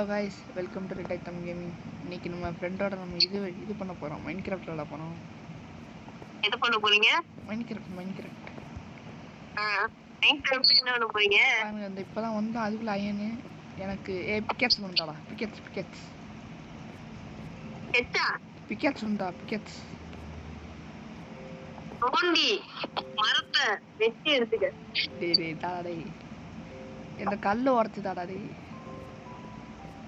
guys, welcome to Retech Thumb Gaming. இன்னைக்கு நம்ம ஃப்ரெண்டோட நம்ம இது பண்ண போறோம். மைன்கிராஃப்ட் விளையாட போறோம். எது பண்ண போறீங்க? மைன்கிராஃப்ட். மைன்கிராஃப்ட் என்ன பண்ண போறீங்க? பாருங்க இந்த இப்பதான் வந்து அதுக்குள்ள அயன் எனக்கு பிக்கெட்ஸ் வந்துடா. பிக்கெட்ஸ். எட்டா? பிக்கெட்ஸ் உண்டா? பிக்கெட்ஸ். ஓண்டி மரத்தை வெட்டி எடுத்துக்க. டேய் டாடா. இந்த கல்ல உடைச்சு தாடா டேய்.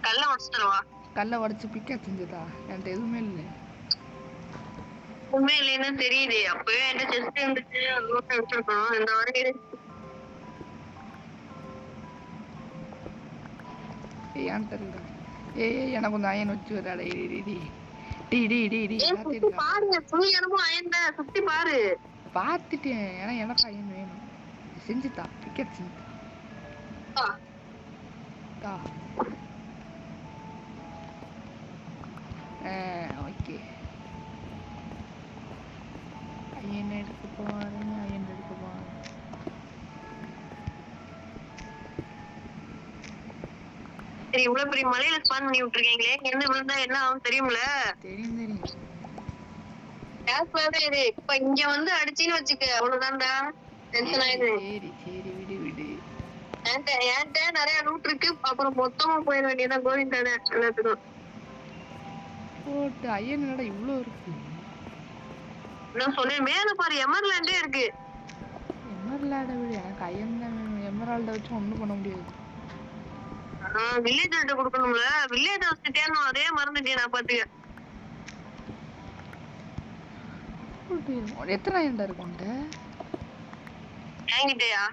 கல்ல உடைச்சிட்டவா? கல்ல உடைச்சு பிக்கெட் செஞ்சதா? என்கிட்ட எதுவுமே இல்லை. உண்மை இல்லைன்னு தெரியுது. அப்பவே என்கிட்ட செஸ்ட் இருந்துச்சு, நோட்டை வச்சிருக்கணும். இந்த வரை ஏன்ட்ட இருக்கா? எனக்கு கொஞ்சம் அயன் வச்சு விடாடே. பாருங்க, ஃபுல் இடமும் அயன் தான். சுத்தி பாரு. பார்த்துட்டேன். ஏன்னா எனக்கு அயன் வேணும். செஞ்சுதா பிக்கெட் செஞ்சு ஓகே. அயன் எடுக்க போறேன். சரி, இவ்வளவு பெரிய மலையில ஸ்பான் பண்ணி விட்டுருக்கீங்களே, என்ன விழுந்தா என்ன ஆகும் தெரியும்ல? தெரியும். இப்ப இங்க வந்து அடிச்சின்னு வச்சுக்க, அவ்வளவுதான்டா. டென்ஷன் ஆயிடுது. சரி விடு. என்கிட்ட நிறைய லூட் இருக்கு. அப்புறம் மொத்தமா போயிட வேண்டியதான் கோவிந்தானே எல்லாத்துக்கும். போட்டு அயன் என்னடா இவ்வளவு இருக்கு? நான் சொன்னேன் மேல பாரு, எமர்லாண்டே இருக்கு. எமர்லாண்டை விட எனக்கு அயன் தான் வேணும். எமர்லாண்டை வச்சு ஒண்ணும் பண்ண முடியாது. வில்லேஜ் கிட்ட கொடுக்கணும்ல. வில்லேஜ் வச்சுட்டேன்னு அதே மறந்துட்டேன் நான். பாத்துக்க எத்தனை அயன்டா இருக்கு உன்கிட்ட? என்கிட்டயா?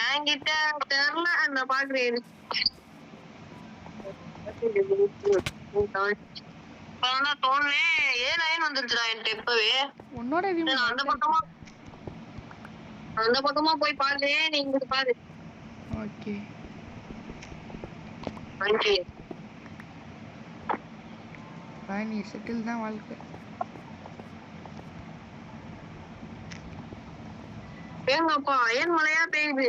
என்கிட்ட தெரியல, நான் பாக்குறேன். தோணுனேன் 7 அயன் வந்துருச்சுடா என்கிட்ட இப்பவே. உன்னோட அந்த பக்கமா போய் பாக்குறேன். நீங்க பாரு. ஓகே. நீ செட்டில் தான் வாழ்க்கை. ஏங்கப்பா அயன் மழையா பெய்யுது.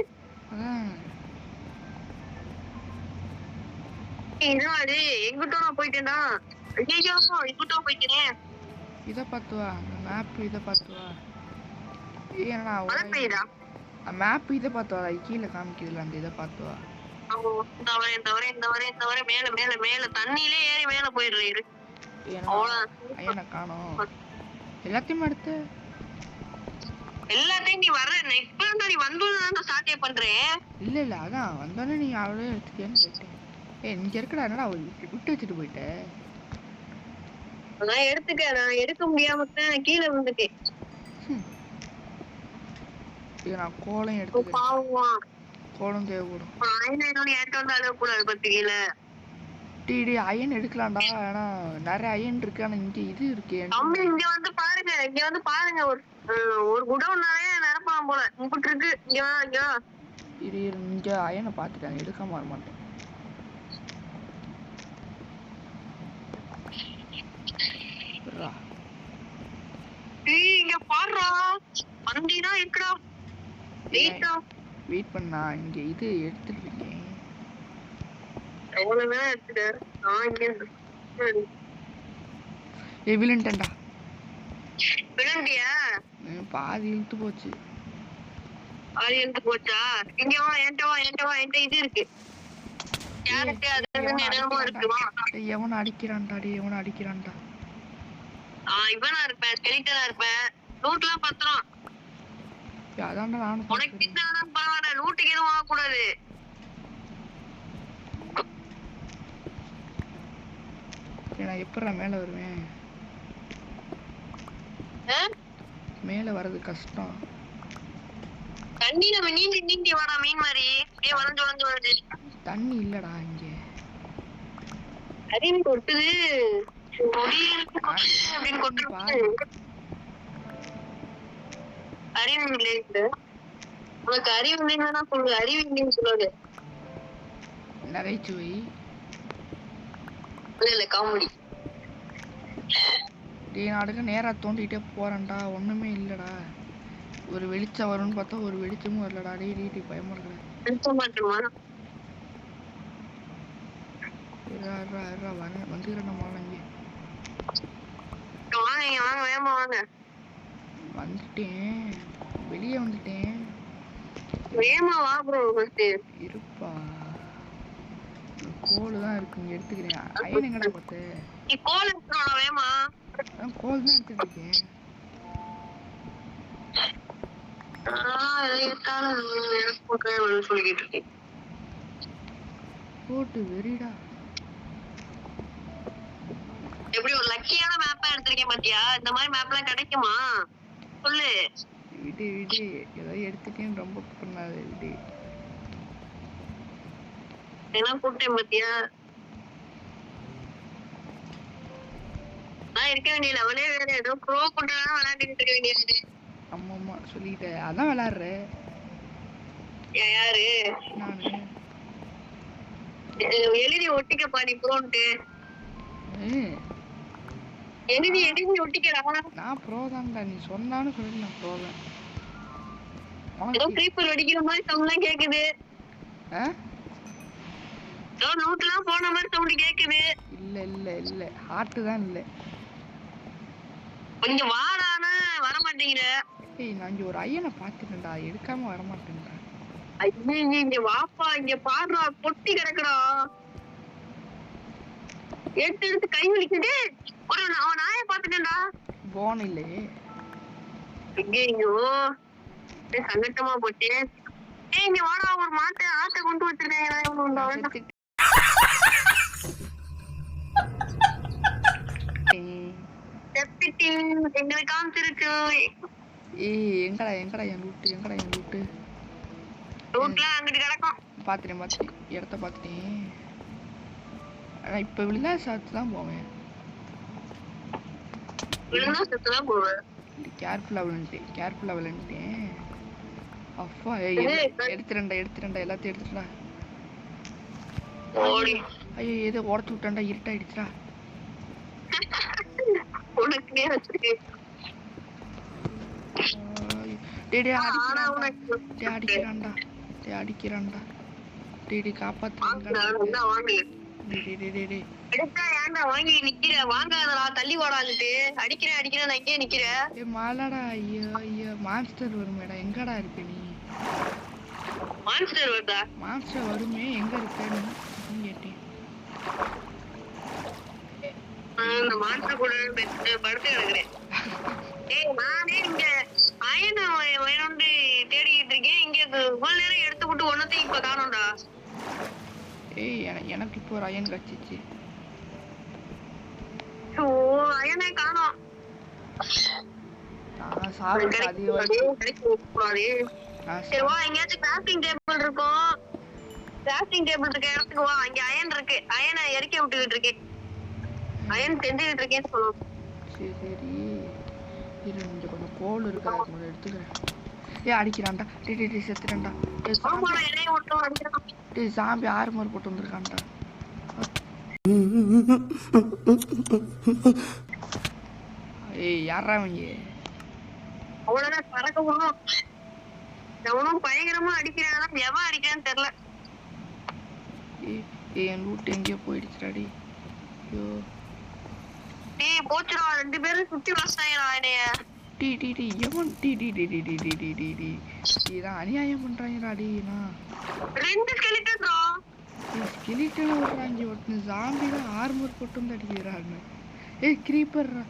என்னது எங்கிட்ட நான் போயிட்டேன்டா. ஐயோ எங்கிட்ட போயிட்டேன். இத பாத்துவா மேப். இத பாத்துவா. ஏன்னா மழை பெய்யுதா? மேப் இத பாத்துவா. கீழே காமிக்குதுல அந்த இத பாத்துவா. இந்த வரை மேல தண்ணியிலே ஏறி மேல போயிடுறீரு. அயனை காணோம். எல்லாத்தையும் எடுத்து எல்லாத்தையும் நீ வர்ற. இப்ப நீ வந்தோன்னு ஸ்டார்ட் பண்றேன். இல்ல அதான் வந்தோடனே நீ அவளே எடுத்துக்கேன்னு கேட்டேன். இங்க இருக்கடா. என்னடா விட்டு வச்சுட்டு போயிட்ட? நான் எடுத்துக்க. நான் எடுக்க முடியாம கீழே வந்துட்டேன். நான் கோலம் எடுத்து கோலம் தேவைப்படும். அயன் எடுக்கலாம்டா. ஆனா நிறைய அயன் இருக்கு. ஆனா இங்க இது இருக்கு. இங்க வந்து பாருங்க. ஒரு குடவுன் நிறைய நிரப்பலாம் போல. இங்கிட்டு இருக்கு. இங்க அயனை பாத்துட்டேன். எடுக்காம வர மாட்டேன். இங்க பாருடா, வண்டினா இருக்குடா. வெயிட் பண்ணா. இங்க இது எடுத்துட்டு இருக்கேன். எவ்வளவு நேரம் எடுத்துட்டு? விழுந்துட்டேன்டா. விழுந்தியா? பாதி இழுத்து போச்சு. பாதி இழுத்து போச்சா? இங்க வா, என்கிட்ட இது இருக்கு. எவன அடிக்கிறான்டா. இவனா இருப்பேன், ஸ்கெலிட்டனா இருப்பேன். லூட்லாம் பத்திரம். அதான்டா நானும். உனக்கு கிட்டானா பரவாயில்ல, லூட்டுக்கு எதுவும் ஆகக்கூடாது. நான் எப்படா மேல வருவேன்? மேல வர்றது கஷ்டம். தண்ணி நம்ம நீந்தி வாடா. மீன் மாதிரி அப்படியே வளைஞ்சு. தண்ணி இல்லடா இங்க. அறிவு கொட்டுது. அப்படின்னு கொட்டு. அறிவு இல்லை. உனக்கு அறிவு இல்லைன்னா சொல்லு. அறிவு இல்லைன்னு சொல்லாது. நகைச்சுவை இல்ல காமெடி. நாடுக்கு நேரா தோண்டிட்டே போறேன்டா. ஒண்ணுமே இல்லடா. ஒரு வெளிச்சம் வரும்னு பார்த்தா ஒரு வெளிச்சமும் வரலடா. டேய் பயமா இருக்குடா. வெளிச்சம் மாட்டுமா? வந்துக்கிறேன் இங்கே வாங்க இங்க வாங்க வேகமா வாங்க. வந்துட்டேன், வெளியே வந்துட்டேன். வேகமா வா ப்ரோ. ஃபர்ஸ்ட் இருப்பா, கோல் தான் இருக்கு, இங்க எடுத்துக்கிறேன். அயன் எங்கடா பார்த்த? நீ கோல் எடுத்துறோம் வேகமா. கோல் தான் எடுத்துட்டு இருக்கேன். சொல்லிக்கிட்டு இருக்கேன். போட்டு வெறிடா. எப்படி ஒரு லக்கியான மேப்பா எடுத்திருக்கேன் பாத்தியா? இந்த மாதிரி மேப்லாம் கிடைக்குமா சொல்லு. விடு விடு, ஏதோ எடுத்துட்டேன்னு ரொம்ப பண்ணாது. விடு, என்ன கூப்பிட்டேன் பாத்தியா? நான் இருக்க வேண்டிய லெவலே வேற, ஏதோ ப்ரோ கொண்டாதான் விளையாண்டுட்டு இருக்க வேண்டியது. ஆமா ஆமா சொல்லிட்டேன், அதான் விளையாடுற. யாரு நானு எழுதி ஒட்டிக்க பாடி ப்ரோன்ட்டு எழுதி ஒட்டிக்கடா. நான் ப்ரோ தான்டா, நீ சொன்னான்னு சொல்லி நான் ப்ரோ தான். ஏதோ creeper வெடிக்கிற மாதிரி சவுண்ட்லாம் கேக்குது. ஏதோ நோட்லாம் போன மாதிரி சவுண்ட் கேக்குது. இல்ல இல்ல இல்ல, ஹார்ட் தான் இல்ல. கொஞ்சம் வாடானா வர மாட்டேங்கிற. ஏய், நான் இங்க ஒரு ஐயனை பாத்துட்டேன்டா, எடுக்காம வர மாட்டேன்டா. ஐயே இங்க வாப்பா, இங்க பாடுறா, பொட்டி கிடக்குறா. எடுத்து கை வலிக்குது. ஒரு நாயை பாத்துட்டேன்டா. போன் இல்லையே. ஐயோ சங்கட்டமா போச்சு. ஏய் இங்க வாடா, ஒரு ஆட்டை கொண்டு வச்சிருக்கேன். எங்களுக்கு காமிச்சிருக்கு. ஏய் எங்கடா எங்கடா என் லூட்டு ரூட்ல அங்கிட்டு கிடக்கும். பாத்துட்டேன் இடத்த பாத்துட்டேன். ஆனா இப்ப விழுந்தா சாத்து தான் போவேன். விழுந்தா செத்துதான் போவேன். கேர்ஃபுல்லா விழுந்துட்டேன். அப்பா எடுத்துறேன்டா எல்லாத்தையும் எடுத்துட்டா. ஓடி ஐயோ ஏதோ உடச்சு விட்டான்டா, இருட்டாயிடுச்சுடா. உனக்குனே வச்சிருக்கேன். அடிக்கிறான்டா. காப்பாத்து. வாங்கி நிக்கிற, வாங்காதடா, தள்ளி வாடாங்கிட்டு. அடிக்கிறேன் நான் இங்கே நிக்கிறேன். மாலாடா. ஐயோ மான்ஸ்டர் வருமேடா, எங்கடா இருக்க நீ? மான்ஸ்டர் வருதா? மான்ஸ்டர் வருமே, எங்க இருக்க நீ கேட்டேன். இந்த மான்ஸ்டர் கூட படுத்து கிடக்குறேன். ஏய் நானே இங்க அயன் வேணும்னு தேடிக்கிட்டு இருக்கேன். இங்க இவ்வளவு நேரம் எடுத்து விட்டு ஒன்னத்தையும் இப்ப காணோம்டா. ஏய் எனக்கு இப்போ ஒரு அயன் கிடைச்சிச்சு. ஓ அயனே காணோம். நான் சாப்பிட்டு சரி வா, எங்கேயாச்சும் கிராஃப்டிங் டேபிள் இருக்கும். கிராஃப்டிங் டேபிள் இருக்க இடத்துக்கு வா. இங்க அயன் இருக்கு. அயனை எரிக்க விட்டுக்கிட்டு இருக்கேன். அயன் செஞ்சுக்கிட்டு இருக்கேன்னு சொல்லுவோம். சரி இரு, இங்க கொஞ்சம் கோல் இருக்கு, அதை கொஞ்சம் எடுத்துக்கிறேன். ஏய் அடிக்கிறான்டா. டேய் செத்துறேன்டா. டேய் சாம்பி ஆர்மர் போட்டு வந்திருக்கான்டா. ஏய் யாரா அவங்க? அவ்வளவுதான் பறக்கவும் எவனும் பயங்கரமா அடிக்கிறானா, எவன் அடிக்கிறான்னு தெரியல. என் லூட் எங்கேயோ போயிடுச்சுடாடி. ஐயோ டேய் போச்சுடா, 2 பேரும் சுத்தி வச்சாங்கடா என்னைய. இதான் அநியாயம் பண்றாங்கடா. நான் 2 ஸ்கெலிட்டன்டா. ஸ்கெலிட்டன ஓடுறாங்க, ஒட்டு ஜாம்பி தான் ஆர்மர் போட்டு வந்து அடிக்கிறாங்க. ஏய் கிரீப்பர்ரா.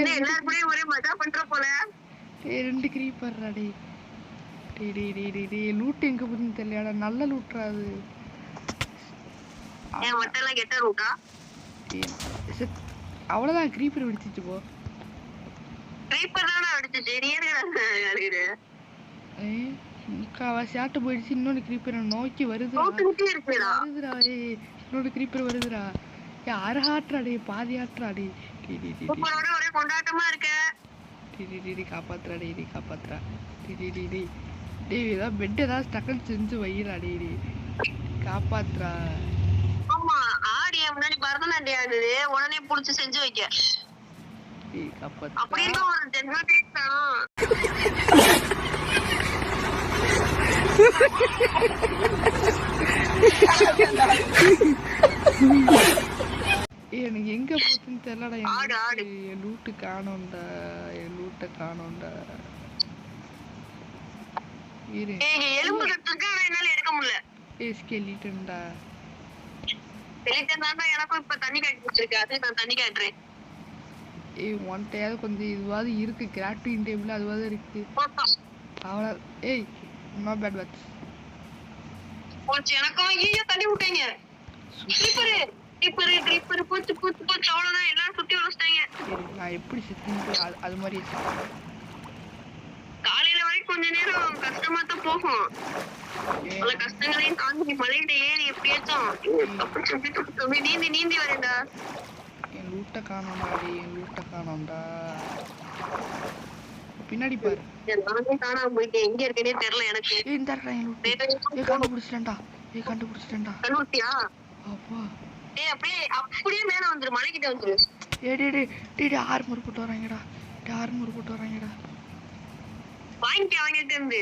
எல்லாரும் கூட ஒரே மஜா பண்ற போல. 2 கிரீப்பர்ரா. டேய் லூட் எங்க போகுதுன்னு தெரியலடா. நல்ல லூட்ரா அது. ஏன் மொத்தம் கெட்ட ரூட்டா? அவ்வளவுதான், கிரீப்பர் வெடிச்சிட்டு போ. கிரீப்பர் தான அடிச்சிச்சு, நீ எதுக்கு அழுகுற? முக்காவாசி ஆட்ட போயிடுச்சு. இன்னொன்னு கிரீப்பர் நோக்கி வருதுடா. இன்னொரு கிரீப்பர் வருதுடா. யாரு ஆட்டுறாடே, பாதி ஆட்டுறாடே. ஒரே கொண்டாட்டமா இருக்க. காப்பாத்துறா. டேய் ஏதாவது பெட் ஏதாவது டக்குன்னு செஞ்சு வைடா. டேய் காப்பாத்துறா. ஆமா ஆடிய முன்னாடி பரதநாட்டியம் ஆடுது, உடனே புடிச்சு செஞ்சு வைக்க. அப்படியே ஒரு எனக்கு எங்க போச்சுன்னு தெரியலடா. ஆடு. என் லூட்டு காணோம்டா. என் லூட்டை காணோம்டா. இரு. எலும்பு கட்டுருக்கு, ஆனா என்னால எடுக்க முடியல. ஸ்கெலிட்டன்டா. ஸ்கெலிட்டன் தான்டா எனக்கும் இப்ப தண்ணி காட்டி வச்சிருக்கு. அது நான் தண்ணி காட்டுறேன். ஒன்ட்டையாவது கொஞ்சம் இதுவாது இருக்கு. கிராஃப்டிங் டேபிள் அதுவாது இருக்கு. அவ்வளோ. No bad watch. போச்சு எனக்கும். ஐயோ தள்ளி விட்டீங்க. க்ரீப்பர் போச்சு. அவ்வளவுதான், எல்லாரும் சுத்தி வளர்ச்சிட்டாங்க. நான் எப்படி செத்து அது மாதிரி காலையில வரைக்கும் கொஞ்ச நேரம் கஷ்டமா தான் போகும். பல கஷ்டங்களையும் தாண்டி மலையில ஏறி எப்படியாச்சும் நீந்தி வரேன்டா. என் லூட்டை காணோம்டா. பின்னாடி பாரு. நானே காணாம போயிட்டேன். எங்க இருக்கேனே தெரியல எனக்கு. கண்டுபிடிச்சிட்டேன்டா. கண்டுபிடிச்சியா? அப்பா. அப்படியே மேல வந்துரு, மலைக்கிட்ட வந்துரு. ஆர்மர் போட்டு வராங்கடா. வாங்கிட்டு இருந்து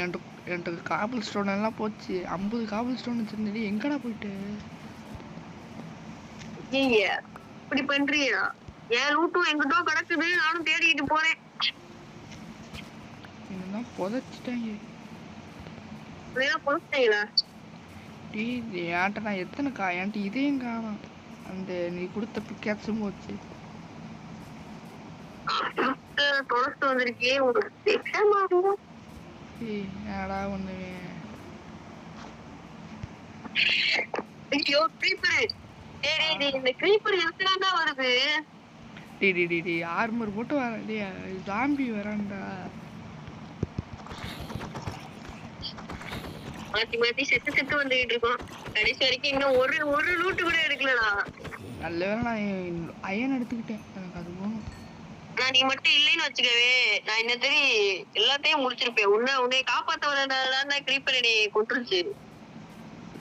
என்கிட்ட காபிள் ஸ்டோன் எல்லாம் போச்சு. 50 காபிள் ஸ்டோன் வச்சிருந்தேன். எங்கடா போயிட்டு? இப்படி பண்றியா? என் லூட்டும் எங்கிட்டோ கிடக்குது, நானும் தேடிட்டு போறேன். என்னதான் புதைச்சிட்டாங்க. புதைச்சிட்டீங்களா? என்கிட்ட நான் என்கிட்ட இதையும் காணும். அந்த நீ கொடுத்த பிக்காச்சும் போச்சு. தொலைச்சு வந்திருக்கே. என்னடா ஒண்ணு. ஐயோ க்ரீப்பர். இந்த க்ரீப்பர் எதுக்குடா வருது? ஆர்மர் போட்டு வர. ஜாம்பி வரான்டா. மாத்தி செத்து வந்துகிட்டு இருக்கோம். கடைசி வரைக்கும் இன்னும் ஒரு லூட்டு கூட எடுக்கலடா. நல்ல வேளை நான் அயன் எடுத்துக்கிட்டேன். எனக்கு அது போகணும். நீ மட்டும் இல்லைன்னு வச்சுக்கவே, நான் என்ன எல்லாத்தையும் முடிச்சிருப்பேன். உன்னை காப்பாத்த வரதான் க்ரீப்பர் நீ கொண்டுருச்சு.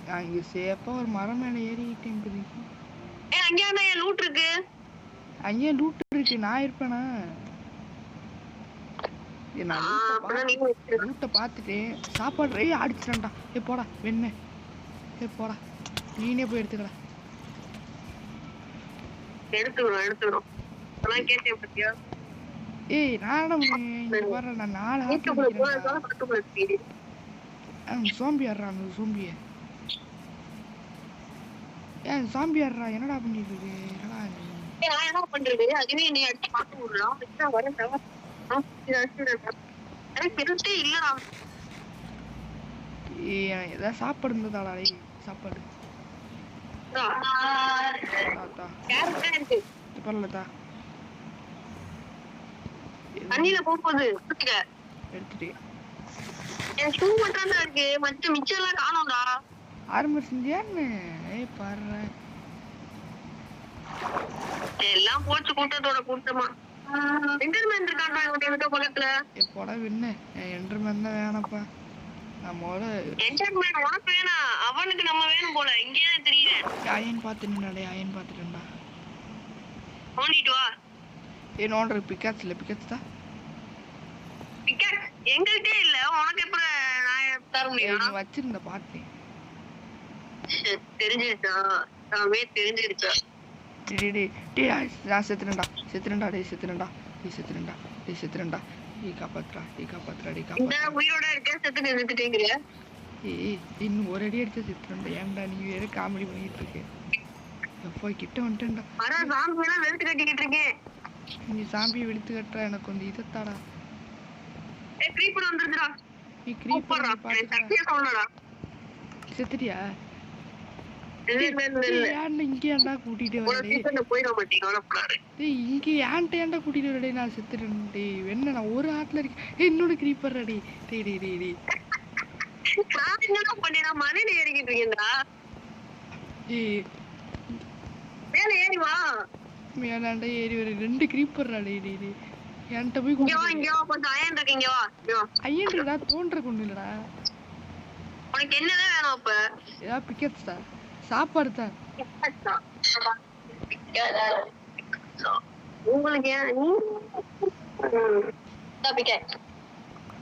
நான் இங்க சேஃபா ஒரு மரம் மேல ஏறிக்கிட்டேன். அங்கேயாண்டா என் லூட் இருக்கு. அங்கேயே லூட் இருக்கு. நான் இருப்பேனா? லூட்டை பார்த்துட்டேன். சாப்பாடு அடிச்சிடா. போடா வெண்ண. போடா, நீனே போய் எடுத்துக்கடா. எடுத்துக்கிறோம். கேட்டேன் பத்தியா? நான் வர்றேன். நான் 4 சோம்பி ஆடுறான். சாம்பி ஆடுறா. என்னடா பண்ணிட்டு இருக்கு? நான் என்ன பண்றது? அதுவே நீ அடிச்சு பார்த்து விடலாம். வரேன். எனக்கு இருட்டே இல்லடா. ஏதாவது சாப்பாடு இருந்ததாடா? சாப்பாடு பரவாயில்லதா. தண்ணியில போகுது. எடுத்துட்டு என் ஷூ மட்டும் தான் இருக்கு. மிச்சம் எல்லாம் காணோம்டா. ஆர்மர் செஞ்சியான்னு பாரு. எல்லாம் போச்சு கூட்டமா. என்டர்மேன் இருக்கான்டா இவங்க பக்கத்துல. போடா வின்னு. என்டர்மேன் தான் வேணாப்பா. நம்மோட என்டர்மேன் உனக்கு வேணாம், அவனுக்கு நம்ம வேணும் போல. இங்கேயே தெரியல. அயன் பார்த்துட்டேன்டா. ஓடிட்டு வா. நோண்டர் பிக்காச்சு தான். பிக்காச் எங்கள்கிட்ட இல்ல. உனக்கு எப்ப நான் தர முடியும்? நீ வச்சிருந்த பாட்டு தெரிஞ்சிருச்சா? தெரிஞ்சிருச்சா? நான் செத்துறேன்டா. காப்பாத்துறா. உயிரோட இருக்க செத்து நிறுத்திட்டேங்கிறியா? இன்னும் ஒரு அடி அடிச்சா செத்துறேன்டா. ஏன்டா நீ வேற காமெடி பண்ணிட்டு இருக்க? எப்போ கிட்ட வந்துட்டேன்டா. சாம்பி எல்லாம் வெளுத்து கட்டிக்கிட்டு இருக்கேன். நீ சாம்பியை வெளுத்து கட்டுற. எனக்கு கொஞ்சம் இதத்தாடா. க்ரீப்பர் வந்துருச்சுடா. நீ க்ரீப்பர் பாத்துடா. செத்துட்டியா? இங்க ஏன்டா கூட்டிட்டு வரடே? போயிட மாட்டீங்க. இங்க ஏன்டா கூட்டிட்டு வரடே? நான் செத்துறேன். என்ன நான் ஒரு ஆட்ல இருக்கேன். என்னோட க்ரீப்பர் அடி. நான் என்ன பண்ணேனா? மலையில ஏறிக்கிட்டு இருக்கேன்டா. மேல ஏறி வா. மேலாண்ட ஏறி வர 2 க்ரீப்பர் அடி. என்கிட்ட போய் இங்க வா. கொஞ்சம் அயன் இருக்கு. இங்க வா. அயன் இருக்கா? தோன்ற கொண்டு இல்லடா. உனக்கு என்னதான் வேணும்? அப்ப ஏதாவது பிக்கெட்ஸ் தான். சாப்பாடு தான். உங்களுக்கு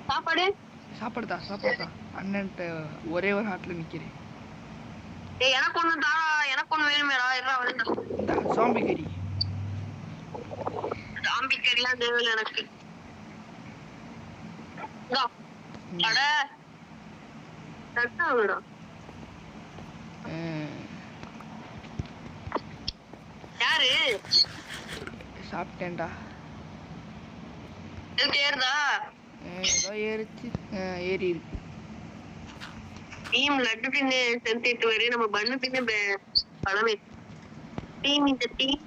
சாப்பாடு சாப்பாடுதா அண்ணன்ட்ட ஒரே ஒரு ஹார்ட்ல நிக்கிறேன். ஏய் எனக்கு ஒண்ணு தாடா, எனக்கு ஒண்ணு வேணுமேடா. இருடா வரேன்டா. இந்த சாம்பி கறி சாம்பி கறிலாம் தேவையில்லை எனக்கு. இந்தா. அட தட்டாவிடா. யாரு சாப்பிட்டேன்டா. எதுக்கு ஏறுதா? ஏதோ ஏறிச்சு. ஏறி இருக்கு. டீம் லட்டு தின்னு செலுத்திட்டு வரு, நம்ம பண்ணு தின்னு பழமே. டீம் இந்த டீம்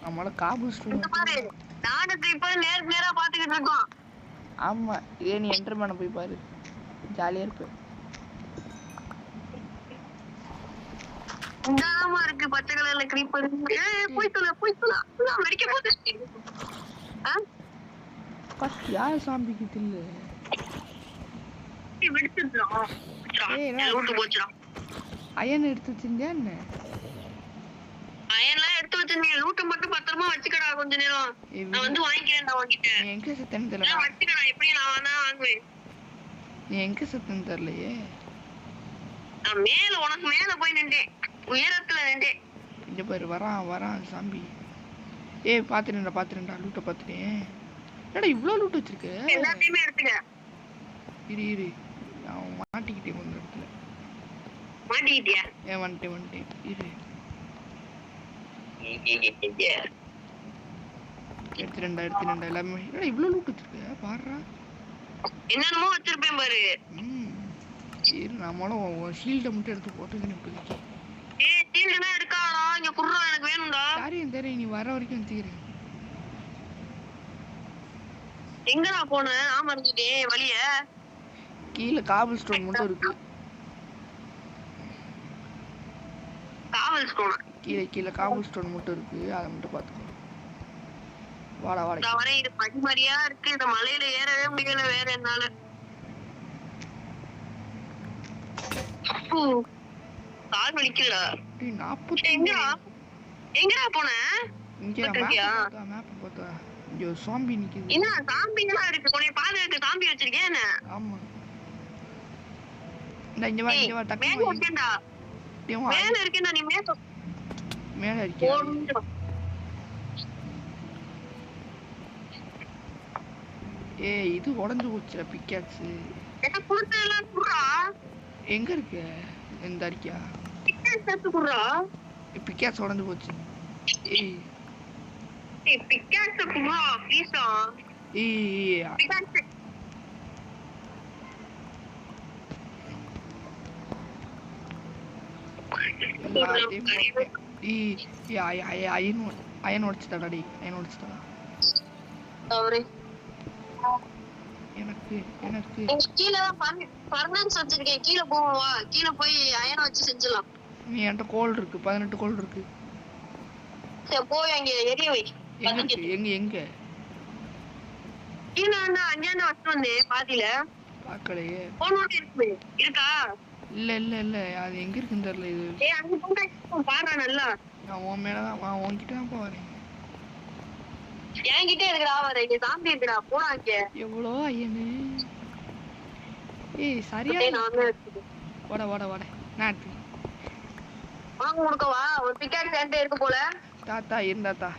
நம்மள காபூல் ஸ்டோன் பாரு. நானுக்கு இப்ப நேருக்கு நேரா பாத்துக்கிட்டு இருக்கோம். ஆமா, இதே நீ என்டர் பண்ண போய் பாரு, ஜாலியா இருப்ப. இந்தாமா இருக்கு பச்சை கலர்ல கிரீப்பர். போய் சொல்ல வெடிக்க போகுது. யாரு சாம்பிக்கு தில்லு அயன் எடுத்து வச்சிருந்தியா என்ன? அயன்லாம் எடுத்து வச்சிருந்தீங்க. லூட்டு மட்டும் பத்திரமா வச்சுக்கடா கொஞ்ச நேரம். நான் வந்து வாங்கிக்கிறேன் உன்கிட்ட. எங்க செத்தேன்னு தெரியல. வச்சுக்கடா, எப்படி நான் தான் வாங்குவேன். நீ எங்க செத்தேன்னு தெரியலையே. நான் மேல உனக்கு மேல போய் நின்றேன், உயரத்துல நின்றேன். இங்க பாரு, வரான் சாம்பி. பாத்துறேன்டா லூட்ட பாத்துறேன். என்னடா இவ்ளோ லூட் வச்சிருக்க? எல்லாத்தையுமே எடுத்துக்க. இரு நான் மாட்டிக்கிட்டேன் கொஞ்ச இடத்துல. மாட்டிக்கிட்டியா? வந்துட்டேன் இரு. எடுத்துறேன்டா எல்லாமே. என்னடா இவ்ளோ லூட் வச்சிருக்க பாருடா. என்னென்னமோ வச்சிருப்பேன் பாரு. இரு நம்மளும் ஷீல்ட மட்டும் எடுத்து போட்டுக்கின்னு இப்போதைக்கு. ஷீல்டெல்லாம் எடுக்காதடா, இங்க குர்றா எனக்கு வேணும்டா. தெரியும் நீ வர வரைக்கும் வச்சுக்கிறேன். எங்கடா போன? நான் மறந்துட்டேன் வழிய. கீழே காபல் ஸ்டோன் மட்டும் இருக்கு. காவல் ஸ்டோன் கீழே காபல் ஸ்டோன் மட்டும் இருக்கு, அதை மட்டும் பாத்துக்கோ. வாடா வரை இது படிமறியா இருக்கு. இந்த மலையில ஏறவே முடியல வேற என்னால. கால் வலிக்குதுடா. எங்கடா போன? இங்க மேப் பார்த்தா இங்க சாம்பி நிக்குது. என்ன சாம்பிங்களா இருக்கு? உன்னை பாதுகாக்க சாம்பி வச்சிருக்கேன் என்ன? ஆமா. இங்க வா டக்கு மேல இருக்கேன்டா. மேல இருக்கேன்டா. நீ மேல இருக்கியா? இது உடைஞ்சு போச்சுடா பிக்காக்ஸ். என்ன குடுத்தலாம் குடுறா. எங்க இருக்கு இந்த அரிக்கா? பிக்காக்ஸ் எடுத்து குடுறா. பிக்காக்ஸ் உடைஞ்சு போச்சு. பிக்காக்ஸ் குடுறா ப்ளீஸ்டா. பிக்காக்ஸ் அயன் உடைச்சிட்டாடா. அயன் உடைச்சிட்டாடா. எனக்கு கீழ பர்மனன்ஸ் வச்சிருக்கேன். கீழ போவா, கீழ போய் அயன் வச்சு செஞ்சலாம். நீ என்கிட்ட கோல் இருக்கு, 18 கோல் இருக்கு. சரி போய் அங்க எரிய வை. எங்க கீழ அஞ்சாண்டு வச்சு வந்தேன் பாதியில. பாக்கலையே. போனோட இருக்கு. இருக்கா? இல்ல அது எங்க இருக்குன்னு தெரியல. இது அங்க போங்க பாறா. நல்லா நான் உன் மேலதான் உன்கிட்ட தான் போறேன். என்கிட்ட இருக்குடா. வர இங்க சாம்பி இருக்குடா. போடா இங்க. எவ்வளோ ஐயனு. சரியா வாட நான் வாங்க கொடுக்கவா? ஒரு பிக்காக்ஸ் என்கிட்ட இருக்கு போல. தாத்தா இருந்தாத்தா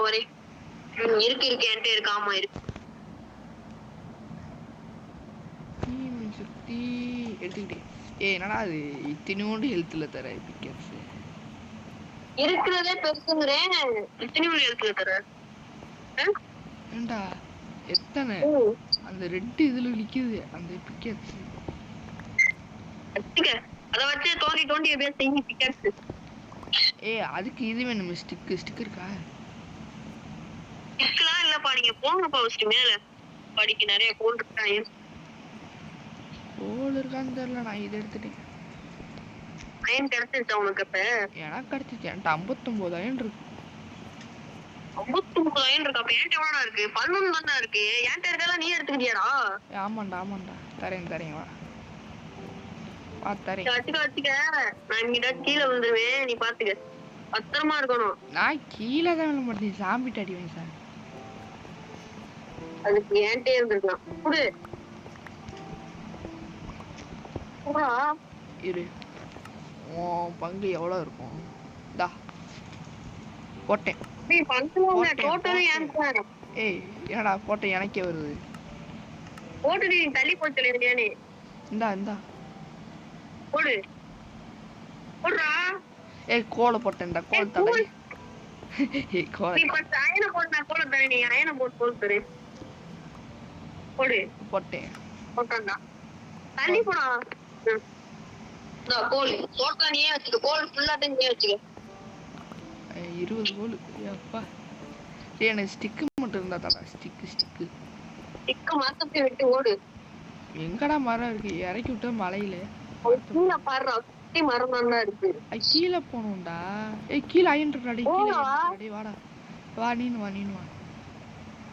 வரே. இருக்கு என்கிட்ட இருக்கு. ஆமா இருக்கு. சுத்தி எடுத்துக்கிட்டே. என்னடா அது இத்தனையோண்டு ஹெல்த்ல தர பிக்காக்ஸ் இருக்கிறதே பெருசுங்கிறேன். இத்தனையோண்டு ஹெல்த்ல தர. ஏண்டா எத்தனை அந்த ரெட் இதுல நிக்குது அந்த பிக்காக்ஸ். அத வச்சு தோண்டி அப்படியே செய்யி பிக்காக்ஸ். அதுக்கு இது வேணும். ஸ்டிக் இருக்கா? ஸ்டிக்லாம் இல்லப்பா. நீங்க போங்கப்பா ஃபர்ஸ்ட் மேல. படிக்கு நிறைய கோல் இருக்காங்க. கோல் இருக்கான்னு தெரியல. நான் இதை எடுத்துட்டேன். அயன் கிடைச்சிருச்சா உனக்கு? அப்ப எனக்கு கிடைச்சிச்சு. என்கிட்ட 59 அயன் இருக்கு. 59 அயன் இருக்கா? அப்ப என்கிட்ட எவ்வளோடா இருக்கு? 11 தான் இருக்கு. என்கிட்ட இருக்கெல்லாம் நீ எடுத்துக்கிட்டியாடா? ஆமாண்டா தரேன் வா தரேன். அடிச்சுக்க நான் இங்கிட்ட கீழே விழுந்துருவேன். நீ பாத்துக்க. பத்திரமா இருக்கணும். நான் கீழே தான் விழ மாட்டேன், சாம்பிட்டு அடிவேன் சார். அதுக்கு ஏன்ட்டே இருந்திருக்கலாம். குடு இரு, உன் பங்கு எவ்வளோ இருக்கும்? இந்தா போட்டேன். ஏய் என்னடா போட்டேன், எனக்கே வருது. போட்டு நீ தள்ளி போச்சு. இந்தா இந்தா போடு போடுறா. ஏய் கோலை போட்டேன்டா, கோல் தடை. ஏய் கோலை நீ ஃபர்ஸ்ட் அயன போடுனா கோல தர. நீ அயன போட்டு கோல் தர. போடு. போட்டேன். போட்டான்டா. தள்ளி போடா. கோல் தோட்டா நீயே வச்சுக்க. கோல் ஃபுல்லா நீயே வச்சுக்க. 20 கோல். அப்பா டேய், எனக்கு ஸ்டிக்கு மட்டும் இருந்தா தாடா. ஸ்டிக்கு மரத்தை விட்டு ஓடு. எங்கடா மரம் இருக்கு? இறக்கி விட்டா மலையில. கீழே பாடுறா, சுத்தி மரம் தான் இருக்கு. கீழே போகணும்டா. ஏய் கீழே அயன்றாடி. கீழே வாடா. வா நீனு வா.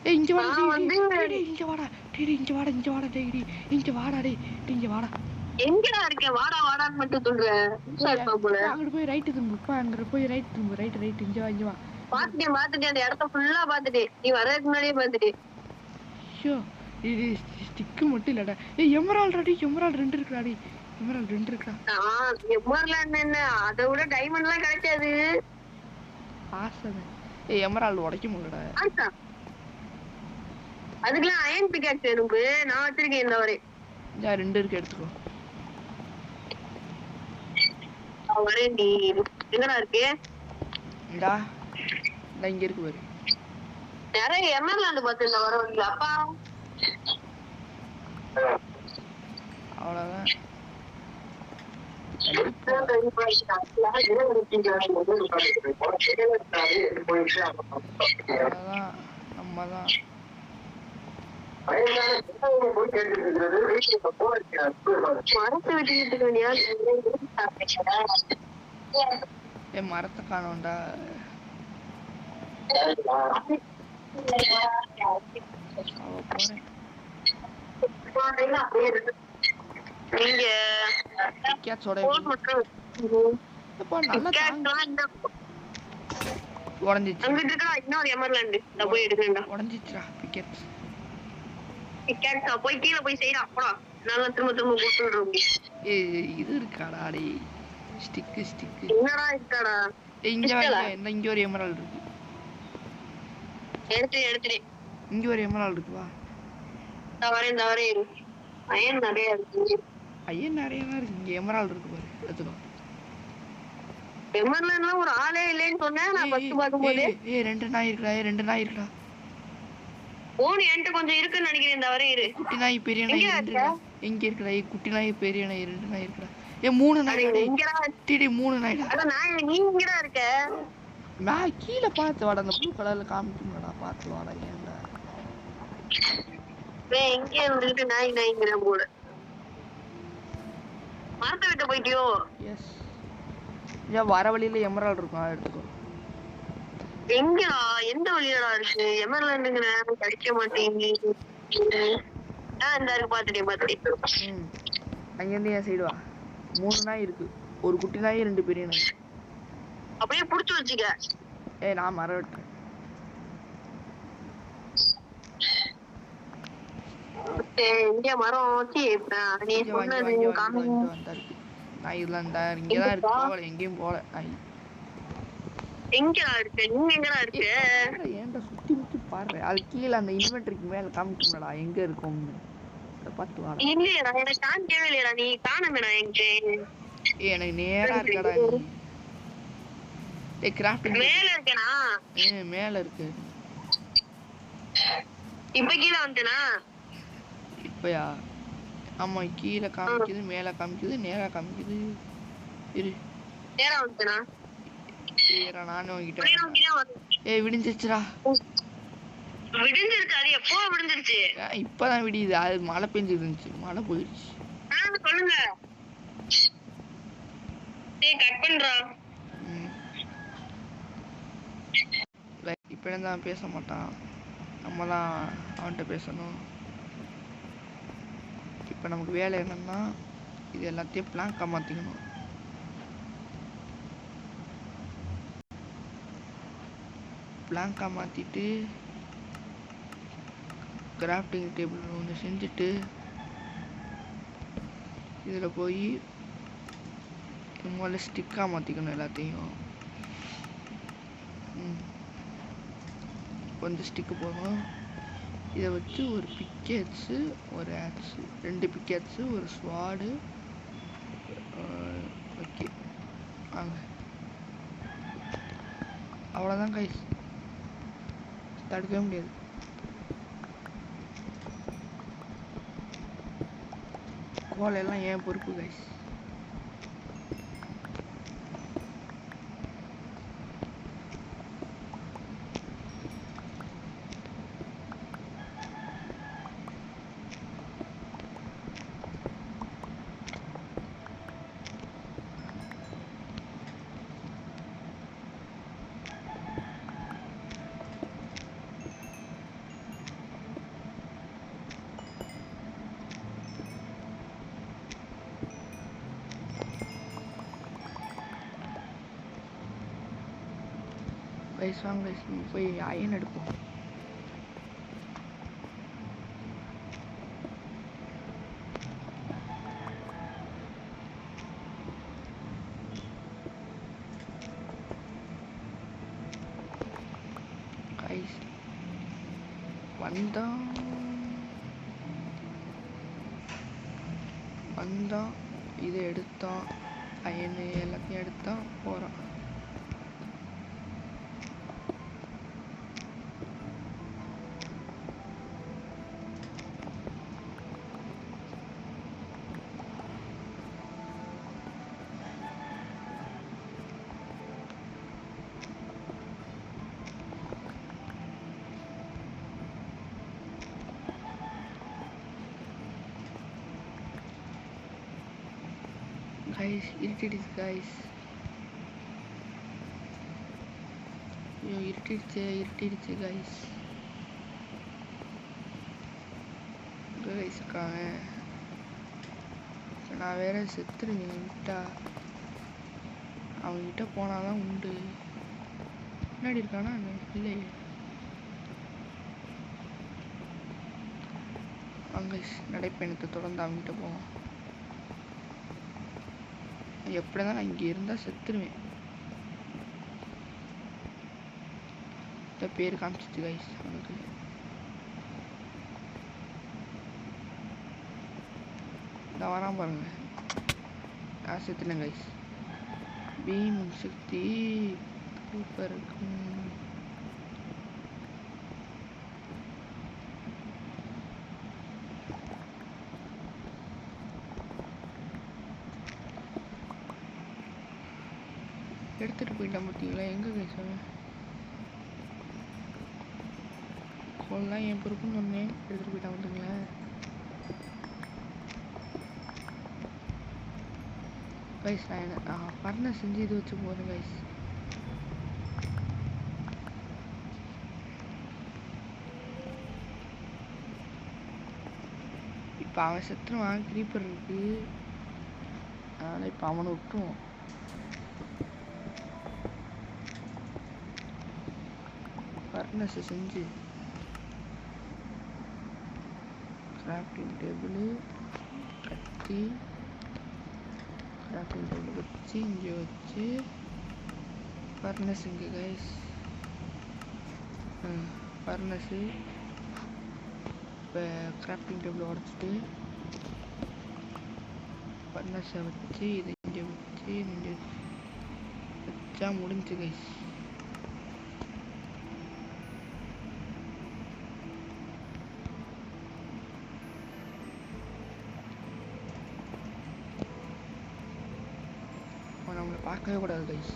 ஏய் இங்க வாடா. இங்க வாடா. டேய் இங்க வாடா. இங்க வாடா. எங்கடா இருக்க? வாடா வாடான்னு மட்டும் சொல்றேன். அங்க போய் ரைட் திரும்பு. அங்க போய் ரைட் திரும்பு. ரைட் இங்க வா. பாத்துட்டேன் அந்த இடத்த ஃபுல்லா பாத்துட்டேன். நீ வரதுக்கு முன்னாடியே பாத்துட்டேன். ஐயோ இது ஸ்டிக்கு மட்டும் இல்லடா. ஏய் எமரால்ட் 2 இருக்குடா. எமரால்ட் 2 இருக்குடா. எமரால்ட் என்ன? அதை விட டைமண்ட்லாம் கிடைக்காது. ஆசைதான். ஏய் எமரால்ட் உடைக்க முடியலடா. அதுக்கெல்லாம் அயன் பிக்காக்ஸ் எனக்கு நான் வச்சிருக்கேன். இந்த வரை 2 இருக்கு, எடுத்துக்கோ. நீ எங்கடா இருக்கு? இந்தா இங்க இருக்கு பாரு. நிறைய எமர்லாண்ட் பார்த்து இந்த வர வந்து அப்பா. அவ்வளவுதான். நம்மதான் மரத்தை காணோம்டா. போய் கீழே போய் செய்யறா. நல்லா திரும்ப போட்டு இது இருக்காடா. ஸ்டிக்கு என்னடா இருக்காடா? இங்க ஒரு எமரால்ட் இருக்கு. எடுத்துடு. இங்க ஒரு எமரால்ட் இருக்கு. வா வரேன். அயன் நிறைய இருக்கு. இங்க எமரால்ட் இருக்கு பாரு, எடுத்துக்கோ. எமரால்ட்லாம் ஒரு ஆளே இல்லைன்னு சொன்னேன் நான் ஃபர்ஸ்ட் பாக்கும்போது. ஏய் 2 நாய் இருக்குடா. போன் என்கிட்ட கொஞ்சம் இருக்குன்னு நினைக்கிறேன். இந்த வரேன் இரு. குட்டி நாய் பெரிய நாய் 2 இருக்குடா. எங்க இருக்குடா? குட்டி நாய் பெரிய நாய் 2 நாய் இருக்குடா. 3 நாய். டேய் 3 நாய்டா. அட நாய் நீ எங்கடா இருக்க? நான் கீழ பார்த்து வாடா. அந்த ப்ளூ கலர்ல காமிக்கும்டா, பார்த்து வாடா. ஏன்டா எங்க இருந்துட்டு நாய்ங்கற போல. மரத்தை விட்டு போயிட்டியோ? எஸ். வர வழியில எமரால்ட் இருக்கும், எடுத்துக்கோ. எங்கடா? எந்த வழியாடா இருக்கு? எமரால்ட்ங்கற கிடைக்க மாட்டேங்குது. இந்த இருக்கு பாத்துட்டேன். அங்க இருந்து என் சைடு வா. 3 நாய் இருக்கு. ஒரு குட்டி நாய் 2 பெரிய நாய். அப்படியே புடிச்சு வச்சுக்க. ஏய் நான் மரம் வெட்டேன். இங்க மரம் வச்சு நீ சொன்னது காமி வந்தாரு. நாய் இதெல்லாம் இங்க தான் இருக்கு. போல எங்கேயும் போல. நாய் எங்கடா இருக்கு? நீங்க எங்கடா இருக்கு? ஏன்டா சுத்தி பாரு. அது கீழ அந்த இன்வென்டரிக்கு மேல காமிக்கும்டா எங்க இருக்கும்னு. அத பார்த்து வா. இல்லடா எனக்கு காமிக்கவே இல்லடா. நீ காணமேடா எங்க. எனக்கு நேரா இருக்கடா நீ. கிராஃப்ட் மேல இருக்கேனா? மேல இருக்கு. இப்ப கீழ வந்துட்டேனா? இப்பயா? ஆமா, கீழ காமிக்குது, மேல காமிக்குது, நேரா காமிக்குது. இரு. நேரா வந்துட்டேனா? ஏறா நானே உன்கிட்ட. ஏய் விடிஞ்சிச்சுடா. விடிஞ்சிருச்சு. அது எப்போ விடிஞ்சிருச்சு? இப்பதான் விடியுது. அது மழை பெஞ்சிட்டு இருந்துச்சு, மழை போயிடுச்சு. சொல்லுங்க. டேய் கட் பண்றா. இப்ப என்ன பேச மாட்டான். நம்ம தான் அவன்கிட்ட பேசணும். இப்போ நமக்கு வேலை என்னன்னா இது எல்லாத்தையும் பிளாங்காக மாற்றிக்கணும். பிளாங்காக மாற்றிட்டு கிராஃப்டிங் டேபிள் ஒன்று செஞ்சுட்டு இதில் போய் முதல்ல ஸ்டிக்காக மாற்றிக்கணும் எல்லாத்தையும். கொஞ்சம் ஸ்டிக்கு போதும். இதை வச்சு ஒரு பிக்கேட்ஸு ஒரு ஆக்ஸு 2 பிக்கேட்ஸு ஒரு ஸ்வாடு. ஓகே வாங்க, அவ்வளோதான் கைஸ், தடுக்கவே முடியாது. கோலையெல்லாம் ஏன் பொறுப்பு கைஸ். கைஸ் வாங்க கைஸ், போய் அயன் எடுப்போம். கைஸ் வந்தோம் இதை எடுத்தோம், அயன் எல்லாத்தையும் எடுத்தோம், போகிறோம். Guys, irritates guys. Yo, irritates guys. Guys, நான் வேற செத்துருவேன் விட்டா. அவன்கிட்ட போனாதான் உண்டு. முன்னாடி இருக்கானா இல்லையே. வாங்க நடைப்பயணத்தை தொடர்ந்து அவன்கிட்ட போவோம். எப்படிதான் நான் இங்கே இருந்தால் செத்துருவேன். இந்த பேர் காமிச்சிச்சு கைஸ் அவனுக்கு. இந்த வரான் பாருங்க, நான் செத்துனேன் கைஸ். பீம் சக்தி சூப்பர் இருக்கும். எடுத்துட்டு போயிட்டான் பார்த்தீங்களா? எங்கே கைஸ் கோல்லாம் என் பொறுப்புன்னு சொன்னேன், எடுத்துட்டு போயிட்டான் பார்த்தீங்களா? கைஸ் நான் பண்ண செஞ்சு இது வச்சு போகிறேன் கைஸ். இப்போ அவன் செத்துருவான், கிரீப்பர் இருக்கு, அதனால் இப்போ அவனை விட்டுருவோம். ஃபர்னஸ் செஞ்சு கிராஃப்டிங் டேபிள் கட்டி கிராஃப்டிங் டேபிள் வச்சு இங்கே வச்சு ஃபர்னஸ் இங்கே கைஸ். ஃபர்னஸு இப்போ கிராஃப்டிங் டேபிள் உடச்சிட்டு ஃபர்னஸை வச்சு இதை இங்கே வச்சு இங்கே வச்சா முடிஞ்சு கைஸ். நம்மளை பார்க்கவே கூடாது கைஸ்,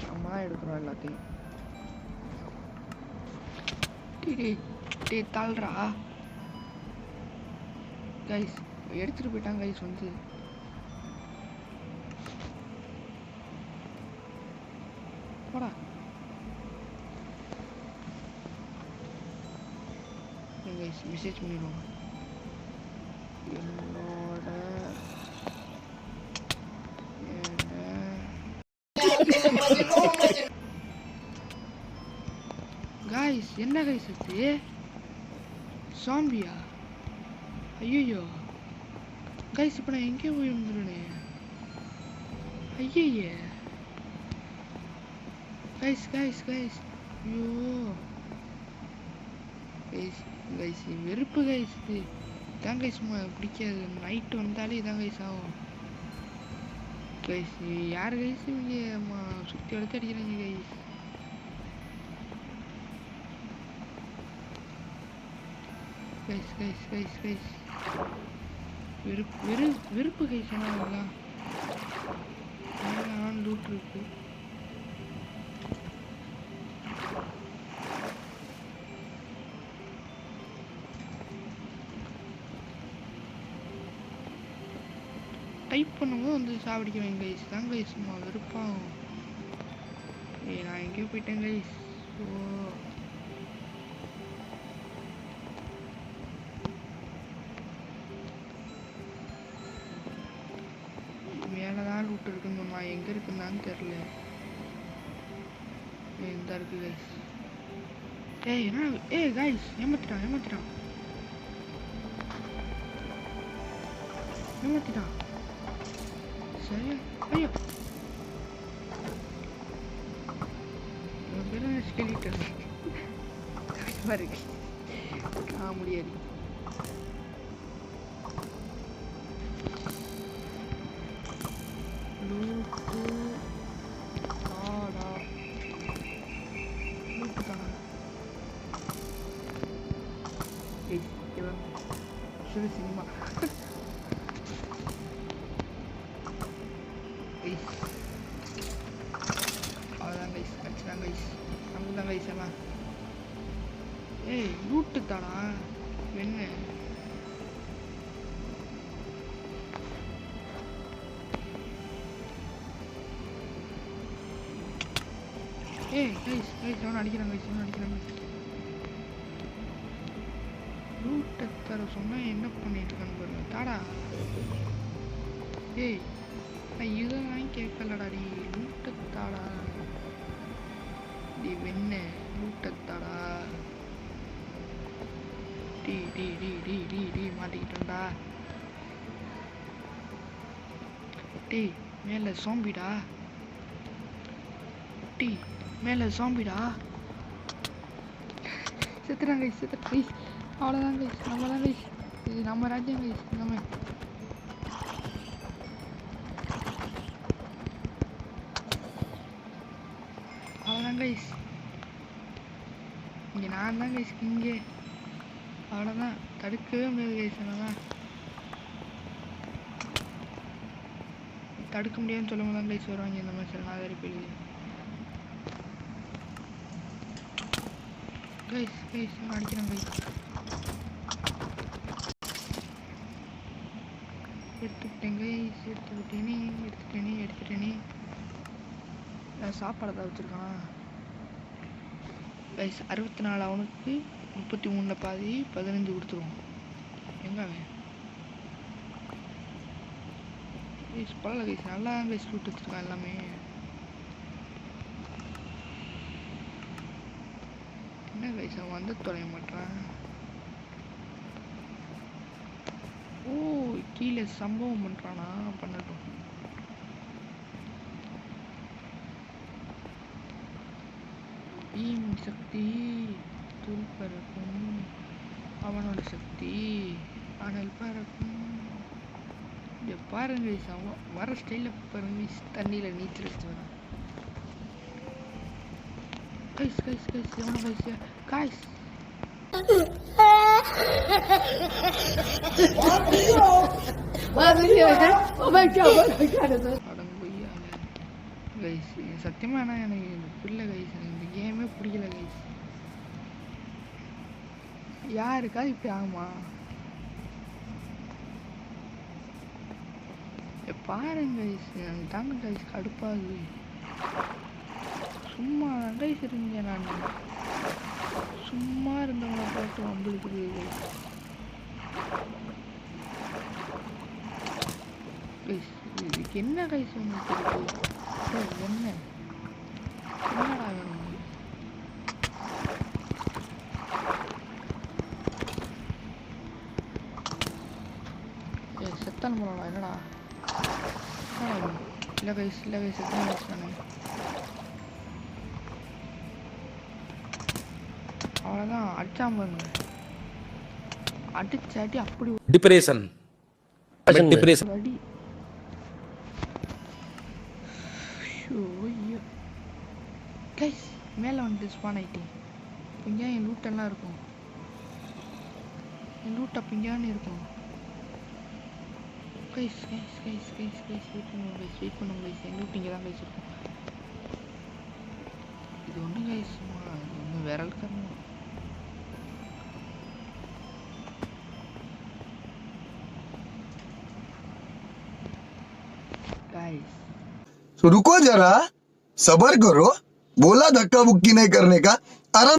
நம்ம தான் எடுக்கிறோம் எல்லாத்தையும். டே தாழ்றா கைஸ், எடுத்துட்டு போயிட்டாங்க கைஸ். வந்து போடா கைஸ், மெசேஜ் பண்ணிடுவாங்க என்னோட என்ன கைஸ் அது? சாம்பியா? ஐயோ கைஸ், இப்போ நான் எங்கே போய் வந்துடுனே? ஐயே கைஸ் கைஸ் கைஸ், ஐயோ கைஸ் கைஸ், வெறுப்பு கைஸ். இது இதான் கைஸ் பிடிக்காது. நைட்டு வந்தாலே இதான் கைஸ் ஆகும் கைஸ். யார் கைஸ் இங்கே சுற்றி எடுத்து அடிக்கிறாங்க guys. Guys guys guys guys, வெறுப்பு கைஸ். ஆனால் லூட் இருக்கு. டைப் பண்ணும்போது வந்து சாப்பிடிக்க வைங்க கைஸ். தான் கைஸ் சும்மா வெறுப்பாகும். நான் எங்கேயோ போயிட்டேன் கைஸ். ஓ மேலதான் லூட் இருக்குன்னு சொன்னா, எங்க இருக்குன்னு தெரியல. இந்த இருக்கு கைஸ். என்ன கைஸ், ஏமாத்திட்டான். சரி ஐயோ, ஸ்கெலிட்டன் பாருங்க, முடியாது. சினிமா அவ்வளோதான் கைஸ், அடிச்சுதான் கைஸ். நம்ம தான் கைஸ் எல்லாம். லூட்டு தானா என்ன? கைஸ் கைஸ், அவனை அடிக்கிறான் கைஸ். லூட்டை தர சொன்னா என்ன பண்ணிட்டு இருக்கான்னு பாருங்க. தாடா நான் இதெல்லாம் கேட்கலடா. டி லூட்டை தாடா, டி வெண்ண லூட்டை தாடா. டி மாட்டிக்கிட்டா. டி மேல சோம்பிடா. செத்துறாங்க கைஸ். அவ்வளோதான் கைஸ், நம்ம கைஸ். இது நம்ம ராஜ்யம் கைஸ். நம்ம அவ்வளோதான் கைஸ். இங்கே நான் தான் கைஸ் இங்கே. அவ்வளோதான், தடுக்கவே முடியாது கைஸ். என்னதான் தடுக்க முடியாதுன்னு சொல்லும் போது தான் கைஸ் வருவாங்க இந்த மாதிரி. சரி நாதாரி போயிடுது கைஸ். அடிக்கிறேன் கைஸ். எடுத்துட்டேனே. சாப்பாடு தான் வச்சுருக்கான் கைஸ். 64 அவனுக்கு, 33 பாதி, 15 கொடுத்துருவோம். எங்க அவன் கைஸ்? பரவாயில்ல கைஸ், நல்லா தான் கைஸ் லூட் வச்சுருக்கான் எல்லாமே. என்ன கைஸ் அவன் வந்து தொலைய மாட்டான். கீழே சம்பவம் பண்றானா? பண்ணட்டும். பீம் சக்தி தூள் பறக்கும், அவனோட சக்தி அனல் பறக்கும். இங்க பாருங்க அவன் வர ஸ்டைல பாருங்க. தண்ணியில நீச்சல் அடிச்சு வரான் கைஸ். எவனோ கைஸ். சத்தியமா எனக்கு இந்த பிள்ளை கைஸ், இந்த கேமே பிடிக்கல கைஸ். யாருக்கா இப்படி ஆகுமா? பாருங்க கைஸ், தாங்க கைஸ் கடுப்பாகுது. சும்மா கைஸ் இருந்தேன் நான். சும்மா இருந்தவங்களை போட்டு வம்பிழுக்குது கைஸ். இதுக்கு என்ன கைஸ் உங்களுக்கு என்னடா வேணும்? செத்தான் போறா என்னடா இல்ல கைஸ் செத்தான் வச்சானே அவ்வளோதான் அடிச்சாம பாருங்க அடிச்சாட்டி அப்படி டிப்ரெஷன் அடி கைஸ் மேலே வந்து ஸ்பான் ஆகிட்டேன் இங்கே என் லூட்டெல்லாம் இருக்கும் என் லூட் அப்போ இங்கேன்னு இருக்கும் கைஸ் வெயிட் பண்ணுங்க கைஸ் என் லூட் இங்கே தான் கைஸ் இருக்கும் இது ஒன்று கைஸ் இது ஒன்று விரல் கரணும் गाइस तो रुको जरा सबर करो बोला धक्का बुक्की नहीं करने का आराम